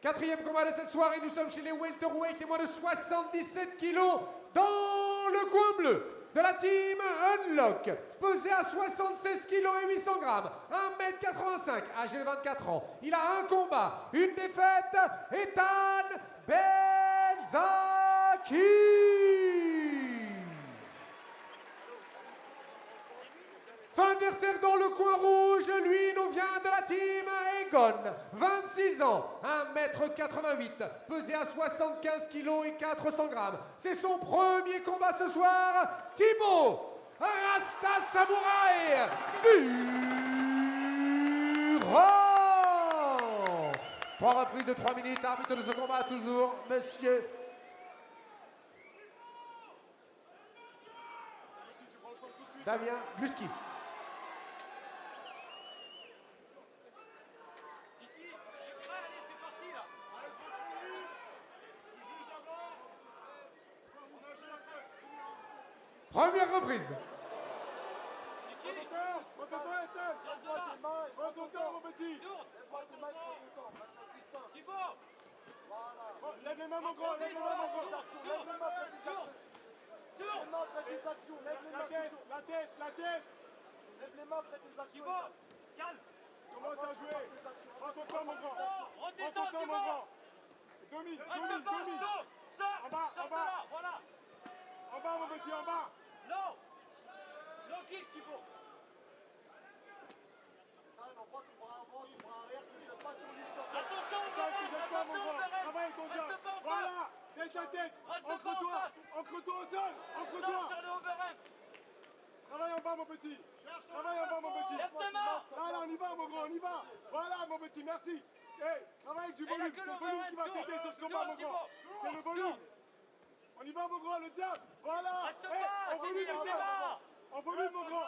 Quatrième combat de cette soirée, nous sommes chez les welterweight, les moins de 77 kilos dans le coin bleu de la team Unlock, pesé à 76 kg et 800 grammes, 1m85, âgé de 24 ans. Il a un combat, une défaite, Ethan Benzaki. Son adversaire dans le coin rouge, lui, nous vient de la team Egon, 26 ans, 1m88, pesé à 75 kg et 400 grammes. C'est son premier combat ce soir, Thibaut Rasta Samouraï Durand. 3 reprises de 3 minutes, arbitre de ce combat toujours, monsieur Damien Gluski. Première reprise. Lève les mains, mon grand, lève les mains, mon grand. Lève les mains, fais des actions. Lève les mains, la tête. Lève les mains, fais des actions. Calme. Commence à jouer. Prends ton temps, mon grand. Redescends, Thibaut. Domine. Reste pas, sors. En bas, Sors de là, voilà. En bas, mon petit, en bas. Non. Non kick, Thibaut. On voit ton bras avant, ton bras arrière, tu ne jettes pas sur l'histoire. Attention au barrage, attention au barrage. Travaille ton jab. Reste pas en face. Voilà. Tête à tête. Reste pas en Ancre-toi. face. Ancre-toi au sol. Ancre-toi. Sors sur le overhead. Travaille en bas, mon petit. Travaille en bas, mon petit. Lève tes mains. Là, on y va, mon grand, on y va. Voilà, mon petit, merci. Hey, travaille avec du volume. C'est le volume qui va t'aider sur ce combat, mon grand. C'est le volume. On y va, mon grand, le diable. Voilà. Reste pas. En volume, Lève tes mains. en volume, mon grand.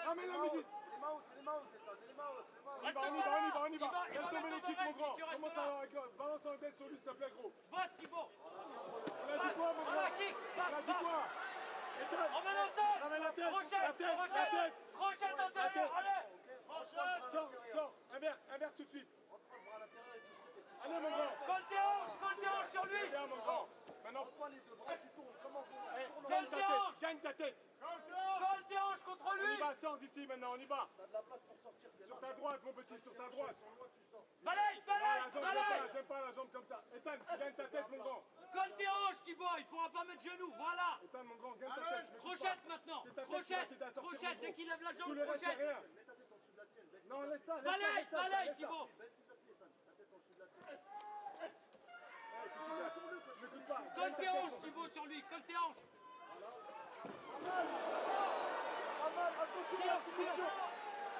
Ramène la midi. Reste On y va. Il Laisse va tomber mettre l'équipe, au mon overhead grand. si tu restes Commence là. à avec l'autre. Balance un dead sur lui, s'il te plaît, gros. Bosse, Thibaut. On a dit quoi, mon grand? Voilà, kick. On a dit quoi? Emmène ensemble. Ramène la tête. Crochet intérieur, allez. Sors. Inverse tout de suite. Allez, mon grand. Colle tes hanches sur lui. Bien, mon grand. Maintenant, gagne ta tête. Colle tes hanches contre On y lui. va, sors d'ici maintenant, on y va. Sur ta droite, mon petit, sur ta droite. Balaye. J'aime pas la jambe comme ça. Ethan, tu gagnes ta tête, mon grand. Colle tes hanches, Thibaut. Il pourra pas mettre genou. Voilà. Ethan, mon grand, gagne ta tête. Crochette maintenant. Crochette. Dès qu'il lève la jambe, crochette. Non, laisse ça. Balaye, Thibaut. Colle tes hanches, Thibaut, sur lui. Colle tes hanches.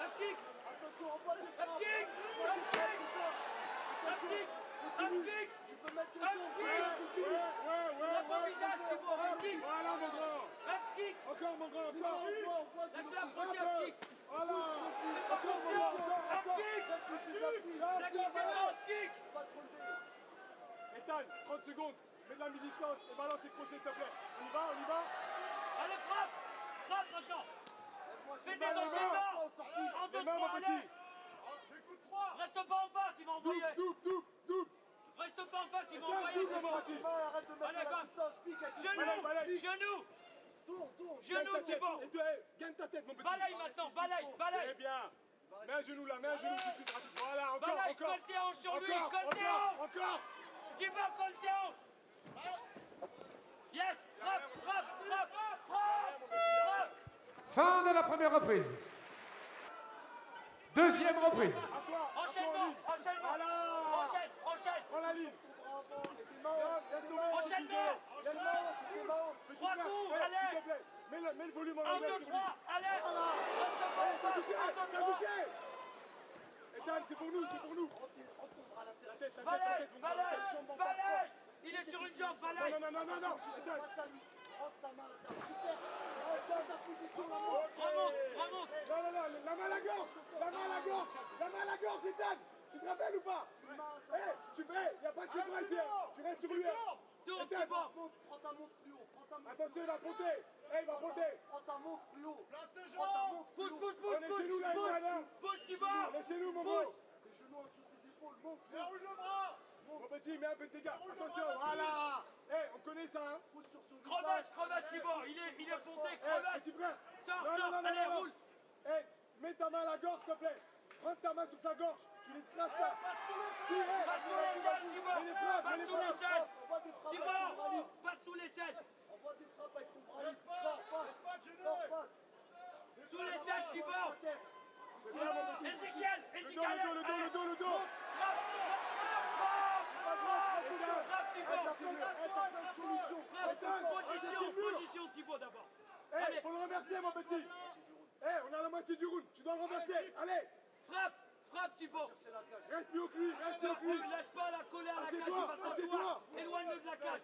Un kick. Lève ton visage, Thibaut. Un kick. Voilà, mon grand. Un kick. Encore, mon grand, encore. Laisse-le approcher un kick. Voilà. Fais pas confiance. Un kick. La kick descend, kick. Ethan, 30 secondes. Mets de la mi-distance et balance les crochets, s'il te plaît. On y va. Allez, frappe maintenant. Fais des enchaînements. En 2, 3, allez. Reste pas en face, il va envoyer. Double. Reste pas en face, il va envoyer, Thibaut. Allez, gosse. Genou. Genou, Thibaut. Gagne ta tête, mon petit. Balaye maintenant, balaye. Très bien. Mets un genou là, tout de suite. Voilà, encore. Balaye, colle tes hanches sur lui, colle tes hanches. Encore. Thibaut, colle tes hanches. Yes, frappe. Fin de la première reprise. Deuxième reprise. À toi. Enchaînement. Voilà. Enchaîne. Prends la ligne. Enchaînement. 3 coups, allez. Mets le volume en 1, anglais 2, sur 3, lui. allez. Reste pas en face. 1, 2, 3. Ethan, c'est pour nous. La tête, Balaye. Il est sur une jambe, balaye. Non. Ethan. Remonte. Non, la main à la gorge, Ethan. Tu te rappelles ou pas? Tu fais, y a pas que tu ici. Tu restes sur lui. Tourne, Thibaut. Prends ta montre plus haut. Attention, il va monter. Il va monter. Prends ta montre plus haut. Place de Pousse. On est chez nous, là, Ethan. Pousse, Thibaut. On est chez nous, mon gros. Les genoux en dessous de ses épaules. Monte. Déroule le bras. Monte. petit, mets un peu de dégâts. Attention, voilà. On connaît ça, hein. Pousse sur son Crevage, Thibaut. Il est ponté, crevage. Petit frère. Sors, Non, allez, roule. Mets ta main à la gorge, s'il te plaît. Prends ta main sur sa gorge. Tu les traces ça. Passe sous les ailes, Thibaut. Passe sous les ailes. Thibaut, passe sous les ailes. Envoie des frappes avec ton bras libre. Corps face. Sous les ailes, Thibaut. C'est bien, mon petit. Ézéchiel, Le dos. Frappe, Thibaut. Position, Thibaut, d'abord. Allez. Faut le renverser, mon petit. On a la moitié du round. Tu dois le renverser. Allez. Frappe, Thibaut. Reste plus au cul. Laisse pas la colère, la cage, il va s'asseoir. Éloigne-le de la cage.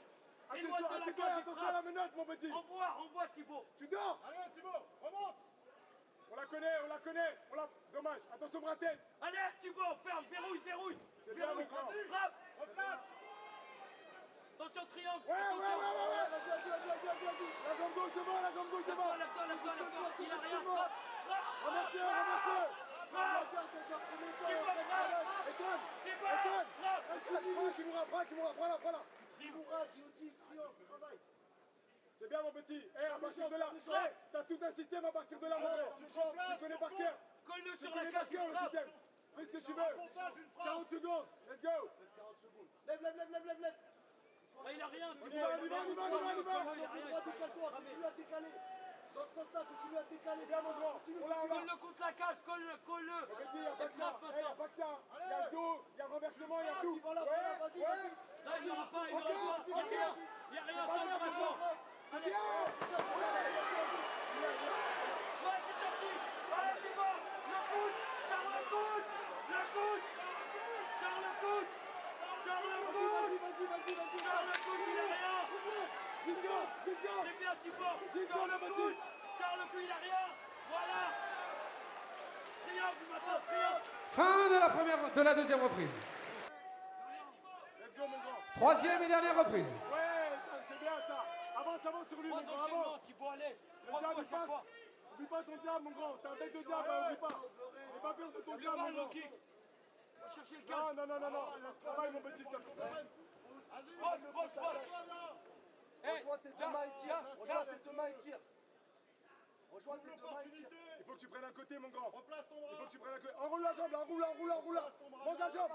Attention à la menotte, mon petit. Envoie, Thibaut. Tu dors. Allez, Thibaut, remonte. On la connaît. Dommage. Attention, bras tête. Allez, Thibaut, ferme, verrouille. C'est bien, mon grand. Frappe. Replace. Attention, triangle. Ouais. Vas-y. La jambe gauche devant. Lève-toi. Il a rien, frappe. Remerciez. Voilà. Guillotine, triomphe, travail. C'est bien, mon petit. À partir de là, t'as tout un système à partir de là, mon frère. Tu connais par cœur. Colle-le Tu sur la connais cage, par cœur le frappe. système. Fais ce que tu veux. 40 secondes. Let's go. Reste 40 secondes. Lève. Il a rien, On Thibaut. y va. Décale-toi, continue à décaler. Dans ce sens-là, continue à décaler. Bien, mon grand. On l'a. Colle-le contre la cage, colle-le. Mon petit, il n'y a pas que ça. Frappe Il n'y a pas que ça. Il y a le dos, il y a le renversement, il y a tout. Voilà, vas-y. Là, il n'aura pas, il n'y a rien. Il n'y a rien, Pas grave, maintenant. c'est bien. Ouais, c'est sorti. Allez, Thibaut. Le coude. Sors le coude. Sors le coude, il a rien. C'est bien, Thibaut. Sors le coude, il a rien. Voilà. Triangle maintenant, triangle. Fin de la deuxième reprise. Let's go, mon grand. Troisième et dernière reprise. Ouais, c'est bien ça. Avance sur lui, mon Trois grand. enchaînements, Avance. Thibaut, allez. Le Trois diable, fois il chaque passe. fois. Oublie pas ton diable, mon grand. T'as un bec de diable, oublie pas. N'aie pas peur de ton Oublie diable, pas mon le grand. kick. Va chercher le calme. Non. Laisse travail, mon petit, s'il te plaît. Proche. Rejoins tes deux mains et tire. Il faut que tu prennes un côté, mon grand. Replace ton Il faut bras. que tu prennes un côté. Enroule la jambe, enroule. Mange la jambe.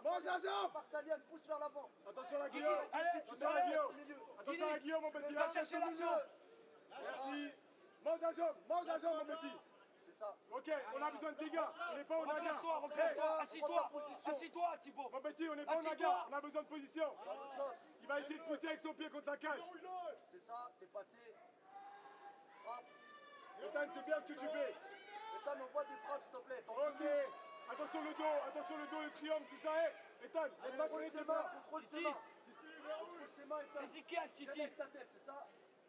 Mange la jambe. Bartalian, pousse vers l'avant. Attention à la Guillaume. Allez, Attention à la Guillaume. Attention à la Guillaume, mon petit. Va chercher la jambe. Merci. Mange la jambe, mon petit. C'est ça. Ok, on a besoin de dégâts. On n'est pas au naga. Reclasse-toi. Assis-toi, Thibaut. Mon petit, on n'est pas au naga. On a besoin de position. Il va essayer de pousser avec son pied contre la cage. C'est ça, t'es passé. Frappe. Ethan, c'est bien ce que tu fais. Ethan, envoie des frappes, s'il te plaît. Ok. Attention le dos, le triangle, tout ça. Laisse pas qu'on ait tes mains. Contrôle ses Titi. mains. Contrôle ses mains, Ethan. Ezekiel, Tiens Titi. avec ta tête, c'est ça.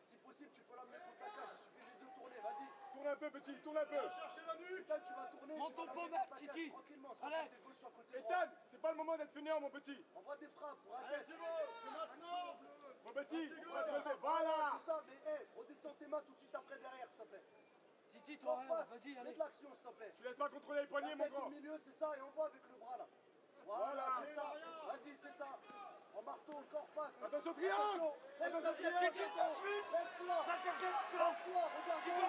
Si possible, tu peux l'amener contre la cage. Il suffit juste de tourner, vas-y. Tourne un peu, petit, tourne un peu. Cherchez la nuque. Ethan, tu vas tourner. Monte tu ton vas pot, l'amener contre la Titi. cage tranquillement. Soit Allez. côté gauche, soit côté droit. Ethan, c'est pas le moment d'être fainéant, mon petit. Envoie des frappes pour Allez, arrête. Thibaut, c'est maintenant. Mon petit, on va te lever. Voilà. C'est ça, mais redescends tes mains tout de suite après derrière, s'il te plaît. Titi, En toi, face, vas-y, mets allez. de l'action, s'il te plaît. Tu laisses pas contrôler les poignets, La mon tête au grand. milieu, c'est ça, et envoie avec le bras là. Voilà, c'est ça. Vas-y, c'est ça. En marteau, corps face. Attention, triangle. Attention, triangle. Titi, poursuis. Lève-toi. Va chercher la jambe. Lève-toi, regarde. Thibaut,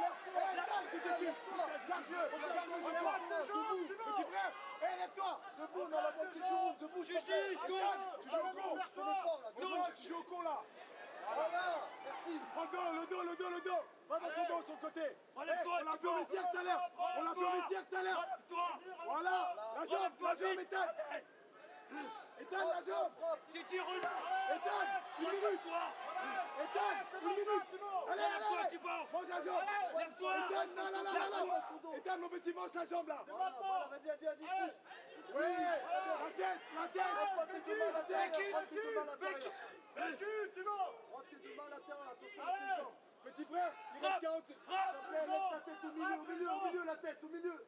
Lève-toi. Charge-le. Petit frère. Lève-toi. Debout, on a la moitié du round. Debout, Gigi, tourne. Tu joues au con. Je te mets fort là. Au con, tu joues au con, là. Voilà, merci. Prends le dos. Va dans son dos, sur le côté. Relève-toi, On l'a fait Thibaut. au vestiaire tout à l'heure. Relève-toi. Voilà. La jambe, Ethan. Ethan, la jambe. Titi, relève. Ethan, une minute. Relève-toi. Ethan, une minute. Allez, Lève-toi, Thibaut. Mange la jambe. Lève-toi. Ethan, non. Ethan, mon petit, mange sa jambe, là. Voilà, vas-y, pousse. Oui, la tête. Prends tes deux mains à l'intérieur. Prends tes deux mains à l'intérieur. Recule, Thibaut. Prends tes deux mains à l'intérieur. Attention à ses jambes. Petit frère, il Frappe. reste 40 secondes. Frappe. Lève ta tête au milieu, la tête, au milieu.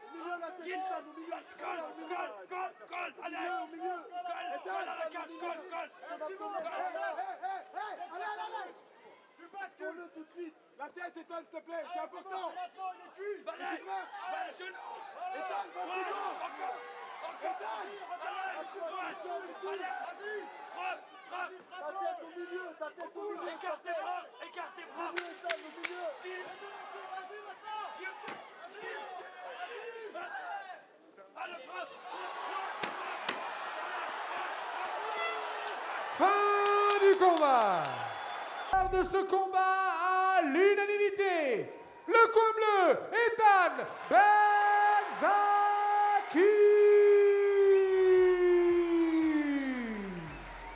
Au milieu, la tête, Ethan, au milieu. Colle. Allez. Au milieu. Colle. Voilà la cage. Colle. Allez. Tu bascules. Fais-le tout de suite. La tête, Ethan, s'il te plaît, c'est important. C'est maintenant, il est cuit. Balai. Balai, genou. Ethan, 20 secondes. Encore. Ethan. Allez. tête au milieu. Écarte tes bras, écarte tes bras. Au milieu, Ethan, au milieu. Vas-y maintenant. Ah, le frappe. Fin du combat. Lors de ce combat à l'unanimité, le coin bleu, Ethan